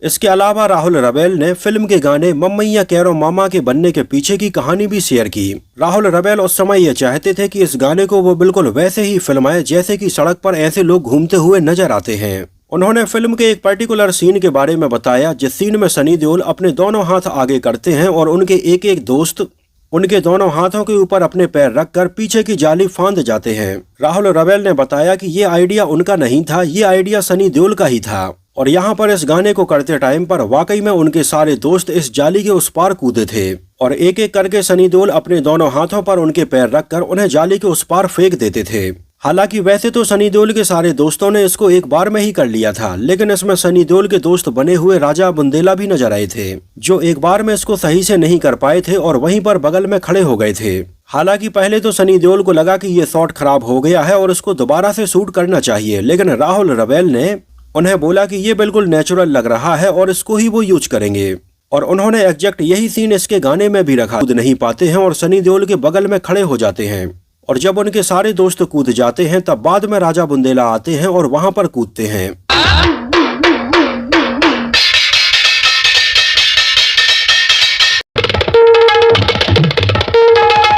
इसके अलावा राहुल रवेल ने फिल्म के गाने मम्मैया कैरो मामा के बनने के पीछे की कहानी भी शेयर की। राहुल रवेल उस समय ये चाहते थे कि इस गाने को वो बिल्कुल वैसे ही फिल्माए जैसे कि सड़क पर ऐसे लोग घूमते हुए नजर आते हैं। उन्होंने फिल्म के एक पर्टिकुलर सीन के बारे में बताया जिस सीन में सनी देओल अपने दोनों हाथ आगे करते हैं और उनके एक एक दोस्त उनके दोनों हाथों के ऊपर अपने पैर रखकर पीछे की जाली फांद जाते हैं। राहुल रवेल ने बताया कि ये आइडिया उनका नहीं था, ये आइडिया सनी देओल का ही था और यहाँ पर इस गाने को करते टाइम पर वाकई में उनके सारे दोस्त इस जाली के उस पार कूदे थे और एक एक करके सनी देओल अपने दोनों हाथों पर उनके पैर रखकर उन्हें जाली के उस पार फेंक देते थे। हालांकि वैसे तो सनी देओल के सारे दोस्तों ने इसको एक बार में ही कर लिया था, लेकिन इसमें सनी देओल के दोस्त बने हुए राजा बुंदेला भी नजर आए थे जो एक बार में इसको सही से नहीं कर पाए थे और वहीं पर बगल में खड़े हो गए थे। हालांकि पहले तो सनी देओल को लगा कि ये शॉट खराब हो गया है और इसको दोबारा से शूट करना चाहिए, लेकिन राहुल रवेल ने उन्हें बोला कि ये बिल्कुल नेचुरल लग रहा है और इसको ही वो यूज करेंगे और उन्होंने एग्जैक्ट यही सीन इसके गाने में भी रखा। कूद नहीं पाते हैं और सनी देओल के बगल में खड़े हो जाते हैं और जब उनके सारे दोस्त कूद जाते हैं तब बाद में राजा बुंदेला आते हैं और वहां पर कूदते हैं।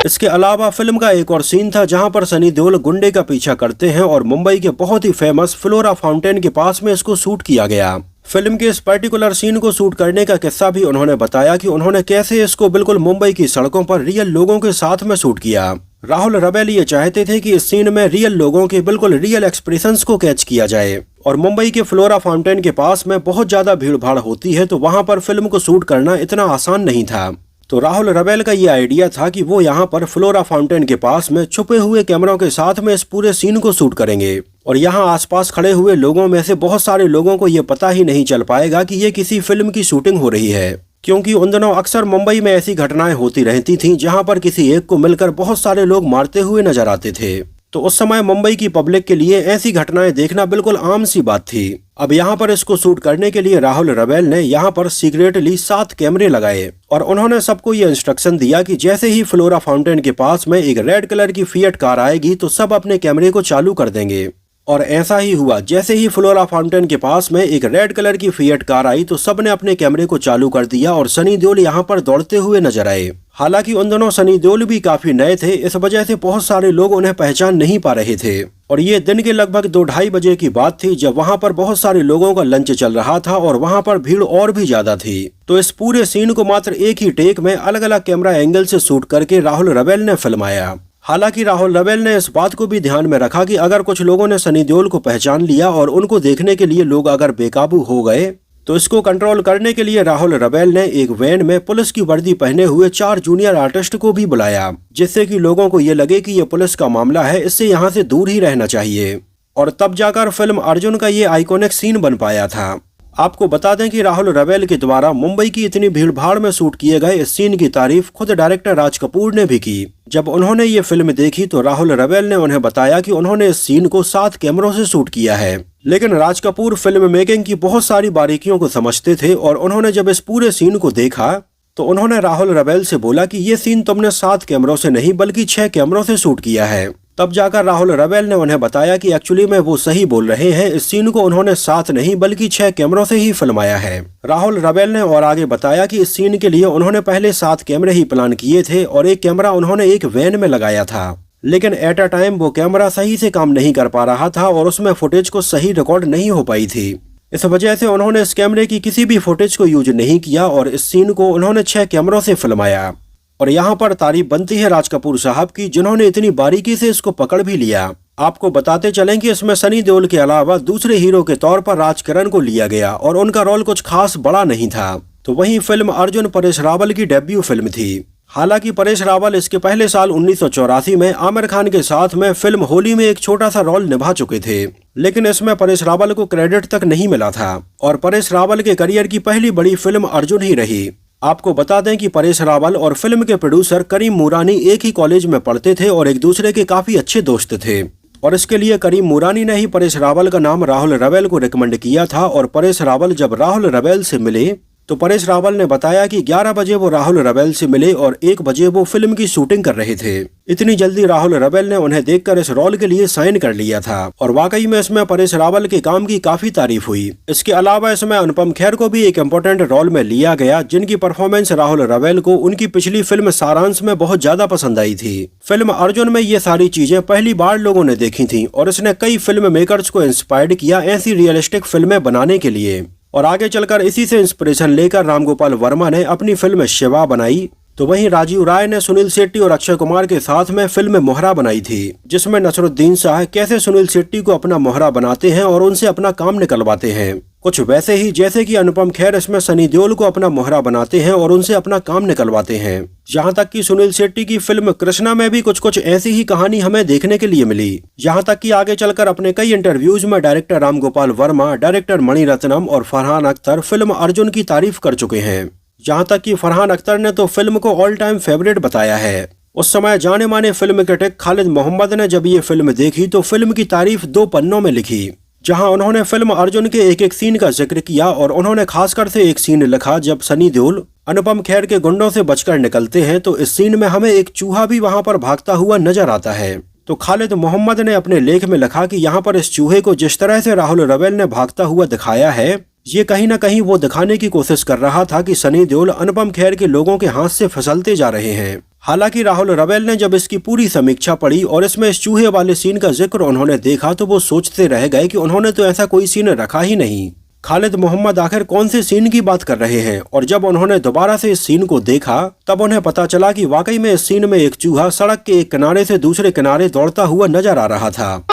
इसके अलावा फिल्म का एक और सीन था जहां पर सनी देओल गुंडे का पीछा करते हैं और मुंबई के बहुत ही फेमस फ्लोरा फाउंटेन के पास में इसको शूट किया गया। फिल्म के इस पर्टिकुलर सीन को शूट करने का किस्सा भी उन्होंने बताया कि उन्होंने कैसे इसको बिल्कुल मुंबई की सड़कों पर रियल लोगों के साथ में शूट किया। राहुल रवेल ये चाहते थे कि इस सीन में रियल लोगों के बिल्कुल रियल एक्सप्रेशंस को कैच किया जाए और मुंबई के फ्लोरा फाउंटेन के पास में बहुत ज्यादा भीड़ भाड़ होती है, तो वहां पर फिल्म को शूट करना इतना आसान नहीं था। तो राहुल रवेल का ये आइडिया था कि वो यहाँ पर फ्लोरा फाउंटेन के पास में छुपे हुए कैमरों के साथ में इस पूरे सीन को शूट करेंगे और यहाँ आसपास खड़े हुए लोगों में से बहुत सारे लोगों को ये पता ही नहीं चल पाएगा कि ये किसी फिल्म की शूटिंग हो रही है, क्योंकि उन दिनों अक्सर मुंबई में ऐसी घटनाएं होती रहती थीं जहां पर किसी एक को मिलकर बहुत सारे लोग मारते हुए नजर आते थे। तो उस समय मुंबई की पब्लिक के लिए ऐसी घटनाएं देखना बिल्कुल आम सी बात थी। अब यहाँ पर इसको शूट करने के लिए राहुल रवेल ने यहाँ पर सीक्रेटली 7 कैमरे लगाए और उन्होंने सबको ये इंस्ट्रक्शन दिया कि जैसे ही फ्लोरा फाउंटेन के पास में एक रेड कलर की फिएट कार आएगी तो सब अपने कैमरे को चालू कर देंगे। और ऐसा ही हुआ। जैसे ही फ्लोरा फाउंटेन के पास में एक रेड कलर की फिएट कार आई तो सबने अपने कैमरे को चालू कर दिया और सनी देओल यहाँ पर दौड़ते हुए नजर आए। हालांकि उन दोनों सनी देओल भी काफी नए थे, इस वजह से बहुत सारे लोग उन्हें पहचान नहीं पा रहे थे और ये दिन के लगभग 2-2:30 बजे की बात थी जब वहाँ पर बहुत सारे लोगों का लंच चल रहा था और वहाँ पर भीड़ और भी ज्यादा थी। तो इस पूरे सीन को मात्र एक ही टेक में अलग अलग कैमरा एंगल से शूट करके राहुल रवेल ने फिल्माया। हालांकि राहुल रवेल ने इस बात को भी ध्यान में रखा कि अगर कुछ लोगों ने सनी देओल को पहचान लिया और उनको देखने के लिए लोग अगर बेकाबू हो गए तो इसको कंट्रोल करने के लिए राहुल रवेल ने एक वैन में पुलिस की वर्दी पहने हुए 4 जूनियर आर्टिस्ट को भी बुलाया, जिससे कि लोगों को ये लगे कि ये पुलिस का मामला है, इससे यहाँ से दूर ही रहना चाहिए। और तब जाकर फिल्म अर्जुन का ये आइकॉनिक सीन बन पाया था। आपको बता दें कि राहुल रवेल के द्वारा मुंबई की इतनी भीड़ भाड़ में शूट किए गए इस सीन की तारीफ खुद डायरेक्टर राज कपूर ने भी की। जब उन्होंने ये फिल्म देखी तो राहुल रवेल ने उन्हें बताया कि उन्होंने इस सीन को 7 कैमरों से शूट किया है। लेकिन राज कपूर फिल्म मेकिंग की बहुत सारी बारीकियों को समझते थे और उन्होंने जब इस पूरे सीन को देखा तो उन्होंने राहुल रवेल से बोला कि ये सीन तुमने 7 कैमरों से नहीं बल्कि 6 कैमरों से शूट किया है। तब जाकर राहुल रवेल ने उन्हें बताया कि एक्चुअली में वो सही बोल रहे हैं, इस सीन को उन्होंने 7 नहीं बल्कि 6 कैमरों से ही फिल्माया है। राहुल रवेल ने और आगे बताया कि इस सीन के लिए उन्होंने पहले 7 कैमरे ही प्लान किए थे और एक कैमरा उन्होंने एक वैन में लगाया था, लेकिन एट अ टाइम वो कैमरा सही से काम नहीं कर पा रहा था और उसमें फुटेज को सही रिकॉर्ड नहीं हो पाई थी। इस वजह से उन्होंने इस कैमरे की किसी भी फुटेज को यूज नहीं किया और इस सीन को उन्होंने 6 कैमरों से फिल्माया। और यहाँ पर तारीफ बनती है राज कपूर साहब की, जिन्होंने इतनी बारीकी से इसको पकड़ भी लिया। आपको बताते चलें कि इसमें सनी देओल के अलावा दूसरे हीरो के तौर पर राजकिरण को लिया गया और उनका रोल कुछ खास बड़ा नहीं था। तो वहीं फिल्म अर्जुन परेश रावल की डेब्यू फिल्म थी। हालांकि परेश रावल इसके पहले साल 1984 में आमिर खान के साथ में फिल्म होली में एक छोटा सा रोल निभा चुके थे, लेकिन इसमें परेश रावल को क्रेडिट तक नहीं मिला था और परेश रावल के करियर की पहली बड़ी फिल्म अर्जुन ही रही। आपको बता दें कि परेश रावल और फिल्म के प्रोड्यूसर करीम मूरानी एक ही कॉलेज में पढ़ते थे और एक दूसरे के काफी अच्छे दोस्त थे और इसके लिए करीम मूरानी ने ही परेश रावल का नाम राहुल रवेल को रिकमेंड किया था। और परेश रावल जब राहुल रवेल से मिले तो परेश रावल ने बताया कि 11 बजे वो राहुल रवेल से मिले और 1 बजे वो फिल्म की शूटिंग कर रहे थे। इतनी जल्दी राहुल रवेल ने उन्हें देखकर इस रोल के लिए साइन कर लिया था और वाकई में इसमें परेश रावल के काम की काफी तारीफ हुई। इसके अलावा इसमें अनुपम खेर को भी एक इम्पोर्टेंट रोल में लिया गया, जिनकी परफॉर्मेंस राहुल रवेल को उनकी पिछली फिल्म सारांश में बहुत ज्यादा पसंद आई थी। फिल्म अर्जुन में ये सारी चीजें पहली बार लोगों ने देखी थी और इसने कई फिल्म मेकर्स को इंस्पायर्ड किया ऐसी रियलिस्टिक फिल्में बनाने के लिए। और आगे चलकर इसी से इंस्पिरेशन लेकर राम गोपाल वर्मा ने अपनी फिल्म शिवा बनाई। तो वहीं राजीव राय ने सुनील शेट्टी और अक्षय कुमार के साथ में फिल्म मोहरा बनाई थी, जिसमें नसरुद्दीन शाह कैसे सुनील शेट्टी को अपना मोहरा बनाते हैं और उनसे अपना काम निकलवाते हैं, कुछ वैसे ही जैसे कि अनुपम खेर इसमें सनी देओल को अपना मोहरा बनाते हैं और उनसे अपना काम निकलवाते हैं। यहाँ तक कि सुनील शेट्टी की फिल्म कृष्णा में भी कुछ ऐसी ही कहानी हमें देखने के लिए मिली। यहाँ तक कि आगे चलकर अपने कई इंटरव्यूज में डायरेक्टर राम गोपाल वर्मा, डायरेक्टर मणिरत्नम और फरहान अख्तर फिल्म अर्जुन की तारीफ कर चुके हैं। यहाँ तक कि फरहान अख्तर ने तो फिल्म को ऑल टाइम फेवरेट बताया है। उस समय जाने माने फिल्म क्रिटिक खालिद मोहम्मद ने जब ये फिल्म देखी तो फिल्म की तारीफ 2 पन्नों में लिखी, जहां उन्होंने फिल्म अर्जुन के एक सीन का जिक्र किया और उन्होंने खासकर से एक सीन लिखा जब सनी देओल अनुपम खेर के गुंडों से बचकर निकलते हैं तो इस सीन में हमें एक चूहा भी वहां पर भागता हुआ नजर आता है। तो खालिद मोहम्मद ने अपने लेख में लिखा कि यहाँ पर इस चूहे को जिस तरह से राहुल रवेल ने भागता हुआ दिखाया है ये कहीं ना कहीं वो दिखाने की कोशिश कर रहा था कि सनी देओल अनुपम खेर के लोगों के हाथ से फिसलते जा रहे हैं। हालांकि राहुल रवेल ने जब इसकी पूरी समीक्षा पढ़ी और इसमें इस चूहे वाले सीन का जिक्र उन्होंने देखा तो वो सोचते रह गए कि उन्होंने तो ऐसा कोई सीन रखा ही नहीं। खालिद मोहम्मद आखिर कौन से सीन की बात कर रहे हैं? और जब उन्होंने दोबारा से इस सीन को देखा तब उन्हें पता चला कि वाकई में इस सीन में एक चूहा सड़क के एक किनारे से दूसरे किनारे दौड़ता हुआ नजर आ रहा था।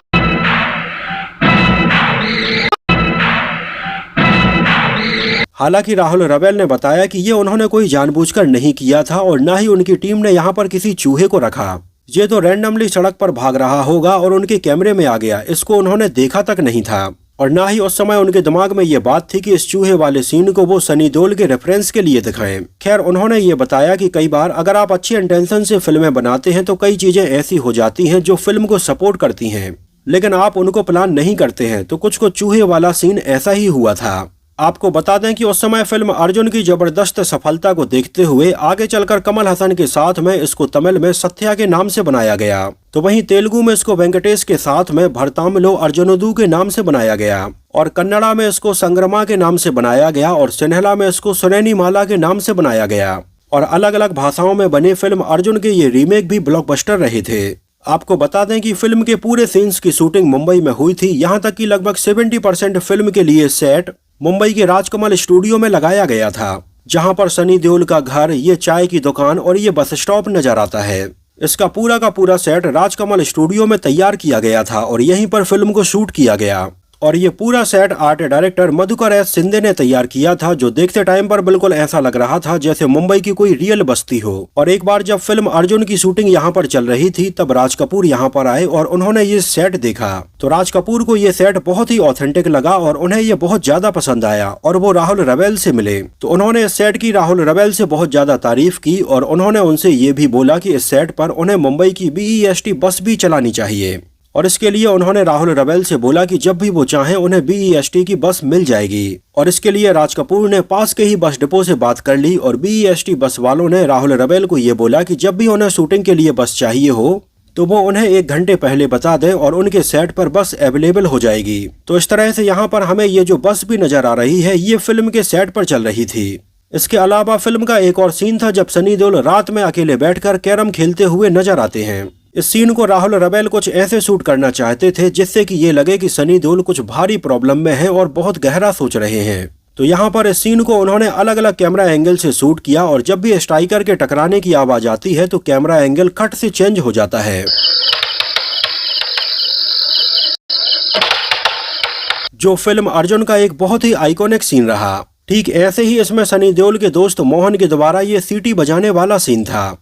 हालांकि राहुल रवेल ने बताया कि ये उन्होंने कोई जानबूझकर नहीं किया था और न ही उनकी टीम ने यहाँ पर किसी चूहे को रखा। ये तो रैंडमली सड़क पर भाग रहा होगा और उनके कैमरे में आ गया, इसको उन्होंने देखा तक नहीं था। और ना ही उस समय उनके दिमाग में ये बात थी कि इस चूहे वाले सीन को वो सनी देओल के रेफरेंस के लिए दिखाएं। खैर, उन्होंने ये बताया कि कई बार अगर आप अच्छी इंटेंशन से फिल्में बनाते हैं तो कई चीजें ऐसी हो जाती हैं जो फिल्म को सपोर्ट करती हैं, लेकिन आप उनको प्लान नहीं करते हैं। तो कुछ को चूहे वाला सीन ऐसा ही हुआ था। आपको बता दें कि उस समय फिल्म अर्जुन की जबरदस्त सफलता को देखते हुए आगे चलकर कमल हसन के साथ में इसको तमिल में सत्या के नाम से बनाया गया, तो वहीं तेलुगु में इसको वेंकटेश के साथ में भरतामिलो अर्जुनुदु के नाम से बनाया गया, और कन्नड़ा में इसको संग्रमा के नाम से बनाया गया, और सिन्हला में इसको सुनैनी माला के नाम से बनाया गया। और अलग अलग भाषाओं में बने फिल्म अर्जुन के ये रीमेक भी ब्लॉकबस्टर रहे थे। आपको बता दें कि फिल्म के पूरे सीन्स की शूटिंग मुंबई में हुई थी, यहाँ तक कि लगभग 70% फिल्म के लिए सेट मुंबई के राजकमल स्टूडियो में लगाया गया था, जहां पर सनी देओल का घर, ये चाय की दुकान और ये बस स्टॉप नजर आता है। इसका पूरा का पूरा सेट राजकमल स्टूडियो में तैयार किया गया था और यहीं पर फिल्म को शूट किया गया। और ये पूरा set art director Madhukar S Shinde ने तैयार किया था, जो देखते टाइम पर बिल्कुल ऐसा लग रहा था जैसे मुंबई की कोई रियल बस्ती हो। और एक बार जब फिल्म अर्जुन की शूटिंग यहाँ पर चल रही थी तब राज कपूर यहाँ पर आए और उन्होंने ये सेट देखा, तो राज कपूर को ये सेट बहुत ही ऑथेंटिक लगा और उन्हें ये बहुत ज्यादा पसंद आया और वो राहुल रवेल से मिले। तो उन्होंने इस सेट की राहुल रवेल से बहुत ज्यादा तारीफ की और उन्होंने उनसे ये भी बोला कि इस सेट पर उन्हें मुंबई की BEST बस भी चलानी चाहिए, और इसके लिए उन्होंने राहुल रवेल से बोला कि जब भी वो चाहें उन्हें BEST की बस मिल जाएगी। और इसके लिए राज कपूर ने पास के ही बस डिपो से बात कर ली और BEST बस वालों ने राहुल रवेल को ये बोला कि जब भी उन्हें शूटिंग के लिए बस चाहिए हो तो वो उन्हें 1 घंटे पहले बता दें और उनके सेट पर बस अवेलेबल हो जाएगी। तो इस तरह से यहाँ पर हमें ये जो बस भी नजर आ रही है ये फिल्म के सेट पर चल रही थी। इसके अलावा फिल्म का एक और सीन था जब सनी देओल रात में अकेले बैठकर कैरम खेलते हुए नजर आते हैं। इस सीन को राहुल रवेल कुछ ऐसे शूट करना चाहते थे जिससे कि ये लगे कि सनी देओल कुछ भारी प्रॉब्लम में है और बहुत गहरा सोच रहे हैं। तो यहाँ पर इस सीन को उन्होंने अलग अलग कैमरा एंगल से शूट किया और जब भी स्ट्राइकर के टकराने की आवाज आती है तो कैमरा एंगल खट से चेंज हो जाता है, जो फिल्म अर्जुन का एक बहुत ही आइकॉनिक सीन रहा। ठीक ऐसे ही इसमें सनी देओल के दोस्त मोहन के द्वारा ये सीटी बजाने वाला सीन था।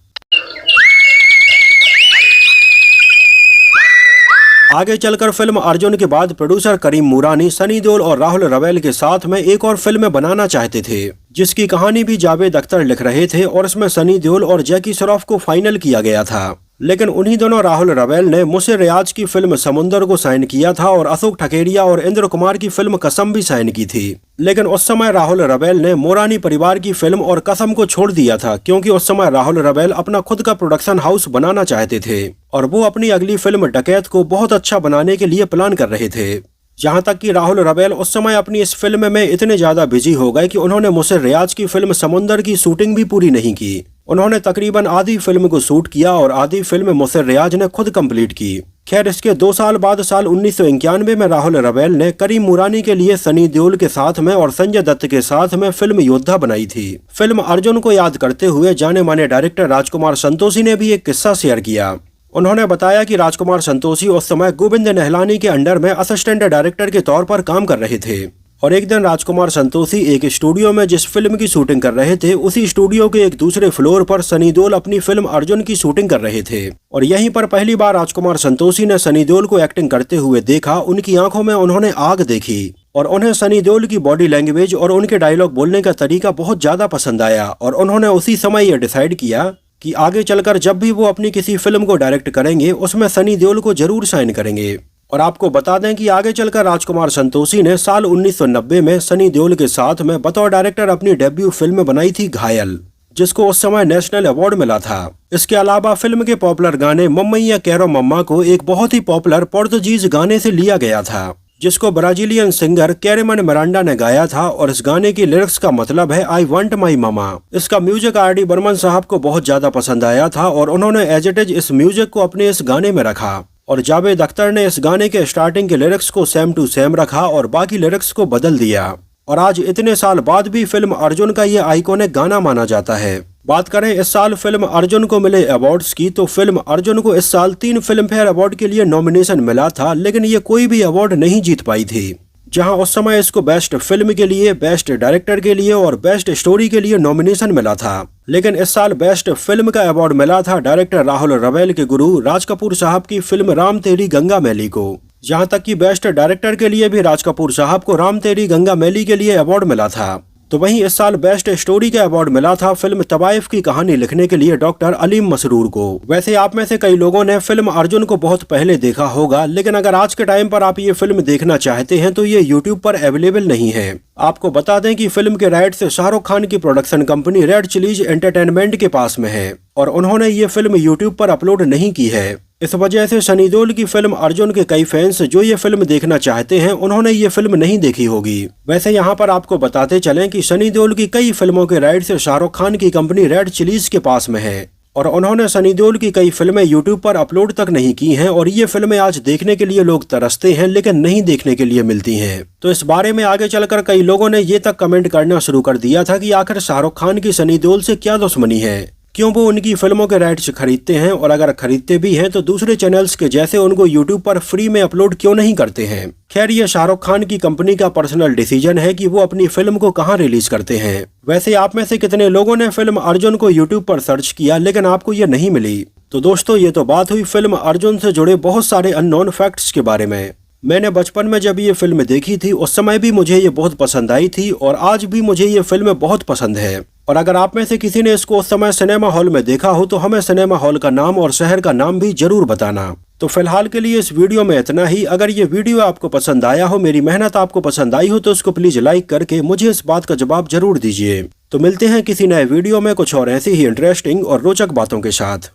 आगे चलकर फिल्म अर्जुन के बाद प्रोड्यूसर करीम मुरानी सनी देओल और राहुल रवेल के साथ में एक और फिल्म बनाना चाहते थे, जिसकी कहानी भी जावेद अख्तर लिख रहे थे और इसमें सनी देओल और जैकी श्रॉफ को फाइनल किया गया था। लेकिन उन्हीं दोनों राहुल रवेल ने मुझसे रियाज की फिल्म समुंदर को साइन किया था और अशोक ठकेरिया और इंद्र कुमार की फिल्म कसम भी साइन की थी। लेकिन उस समय राहुल रवेल ने मोरानी परिवार की फिल्म और कसम को छोड़ दिया था, क्योंकि उस समय राहुल रवेल अपना खुद का प्रोडक्शन हाउस बनाना चाहते थे और वो अपनी अगली फिल्म डकैत को बहुत अच्छा बनाने के लिए प्लान कर रहे थे। जहां तक कि राहुल रवेल उस समय अपनी इस फिल्म में इतने ज्यादा बिजी हो गए कि उन्होंने मुझसे रियाज की फिल्म समुंदर की शूटिंग भी पूरी नहीं की। उन्होंने तकरीबन आधी फिल्म को शूट किया और आधी फिल्म मुझसे रियाज ने खुद कंप्लीट की। खैर, इसके 2 साल बाद साल 1991 में राहुल रवेल ने करीम मुरानी के लिए सनी देओल के साथ में और संजय दत्त के साथ में फिल्म योद्धा बनाई थी। फिल्म अर्जुन को याद करते हुए जाने माने डायरेक्टर राजकुमार संतोषी ने भी एक किस्सा शेयर किया। उन्होंने बताया कि राजकुमार संतोषी उस समय गोविंद नहलानी के अंडर में असिस्टेंट डायरेक्टर के तौर पर काम कर रहे थे और एक दिन राजकुमार संतोषी एक स्टूडियो में जिस फिल्म की शूटिंग कर रहे थे उसी स्टूडियो के एक दूसरे फ्लोर पर सनी देओल अपनी फिल्म अर्जुन की शूटिंग कर रहे थे और यहीं पर पहली बार राजकुमार संतोषी ने सनी देओल को एक्टिंग करते हुए देखा। उनकी आंखों में उन्होंने आग देखी और उन्हें सनी देओल की बॉडी लैंग्वेज और उनके डायलॉग बोलने का तरीका बहुत ज्यादा पसंद आया और उन्होंने उसी समय यह डिसाइड किया कि आगे चलकर जब भी वो अपनी किसी फिल्म को डायरेक्ट करेंगे उसमें सनी देओल को जरूर साइन करेंगे। और आपको बता दें कि आगे चलकर राजकुमार संतोषी ने साल 1990 में सनी देओल के साथ में बतौर डायरेक्टर अपनी डेब्यू फिल्म बनाई थी घायल, जिसको उस समय नेशनल अवार्ड मिला था। इसके अलावा फिल्म के पॉपुलर गाने मम्मैया कैरो मम्मा को एक बहुत ही पॉपुलर पोर्तुगीज गाने से लिया गया था, जिसको ब्राजीलियन सिंगर कैरेमन मिरांडा ने गाया था और इस गाने की लिरिक्स का मतलब है आई वांट माई मामा। इसका म्यूजिक आर.डी. बर्मन साहब को बहुत ज्यादा पसंद आया था और उन्होंने एज इट इज इस म्यूजिक को अपने इस गाने में रखा और जावेद अख्तर ने इस गाने के स्टार्टिंग के लिरिक्स को सेम टू सेम रखा और बाकी लिरिक्स को बदल दिया और आज इतने साल बाद भी फिल्म अर्जुन का ये आइकॉनिक गाना माना जाता है। बात करें इस साल फिल्म अर्जुन को मिले अवार्ड्स की तो फिल्म अर्जुन को इस साल 3 फिल्म फेयर अवार्ड के लिए नॉमिनेशन मिला था, लेकिन ये कोई भी अवार्ड नहीं जीत पाई थी। जहां उस समय इसको बेस्ट फिल्म के लिए, बेस्ट डायरेक्टर के लिए और बेस्ट स्टोरी के लिए नॉमिनेशन मिला था, लेकिन इस साल बेस्ट फिल्म का अवार्ड मिला था डायरेक्टर राहुल रवेल के गुरु राज कपूर साहब की फिल्म राम तेरी गंगा मैली को। जहां तक कि बेस्ट डायरेक्टर के लिए भी राज कपूर साहब को राम तेरी गंगा मैली के लिए अवार्ड मिला था। तो वहीं इस साल बेस्ट स्टोरी का अवार्ड मिला था फिल्म तवाइफ की कहानी लिखने के लिए डॉक्टर अलीम मसरूर को। वैसे आप में से कई लोगों ने फिल्म अर्जुन को बहुत पहले देखा होगा, लेकिन अगर आज के टाइम पर आप ये फिल्म देखना चाहते हैं तो ये यूट्यूब पर अवेलेबल नहीं है। आपको बता दें कि फिल्म के राइट्स शाहरुख खान की production company red chillies entertainment के पास में है और उन्होंने ये फिल्म यूट्यूब पर अपलोड नहीं की है। इस वजह से सनी देओल की फिल्म अर्जुन के कई फैंस जो ये फिल्म देखना चाहते हैं उन्होंने ये फिल्म नहीं देखी होगी। वैसे यहाँ पर आपको बताते चलें कि सनी देओल की कई फिल्मों के राइट्स शाहरुख खान की कंपनी रेड चिलीज के पास में है और उन्होंने सनी देओल की कई फिल्में यूट्यूब पर अपलोड तक नहीं की हैं और ये फिल्में आज देखने के लिए लोग तरसते हैं लेकिन नहीं देखने के लिए मिलती हैं। तो इस बारे में आगे चलकर कई लोगों ने ये तक कमेंट करना शुरू कर दिया था कि आखिर शाहरुख खान की सनी देओल से क्या दुश्मनी है, क्यों वो उनकी फिल्मों के राइट्स खरीदते हैं और अगर खरीदते भी हैं तो दूसरे चैनल्स के जैसे उनको यूट्यूब पर फ्री में अपलोड क्यों नहीं करते हैं। खैर ये शाहरुख खान की कंपनी का पर्सनल डिसीजन है कि वो अपनी फिल्म को कहां रिलीज करते हैं। वैसे आप में से कितने लोगों ने फिल्म अर्जुन को यूट्यूब पर सर्च किया लेकिन आपको ये नहीं मिली। तो दोस्तों ये तो बात हुई फिल्म अर्जुन से जुड़े बहुत सारे अननोन फैक्ट्स के बारे में। मैंने बचपन में जब ये फिल्म देखी थी उस समय भी मुझे ये बहुत पसंद आई थी और आज भी मुझे ये फिल्म बहुत पसंद है। और अगर आप में से किसी ने इसको उस समय सिनेमा हॉल में देखा हो तो हमें सिनेमा हॉल का नाम और शहर का नाम भी जरूर बताना। तो फिलहाल के लिए इस वीडियो में इतना ही। अगर ये वीडियो आपको पसंद आया हो, मेरी मेहनत आपको पसंद आई हो तो इसको प्लीज लाइक करके मुझे इस बात का जवाब जरूर दीजिए। तो मिलते हैं किसी नए वीडियो में कुछ और ऐसी ही इंटरेस्टिंग और रोचक बातों के साथ।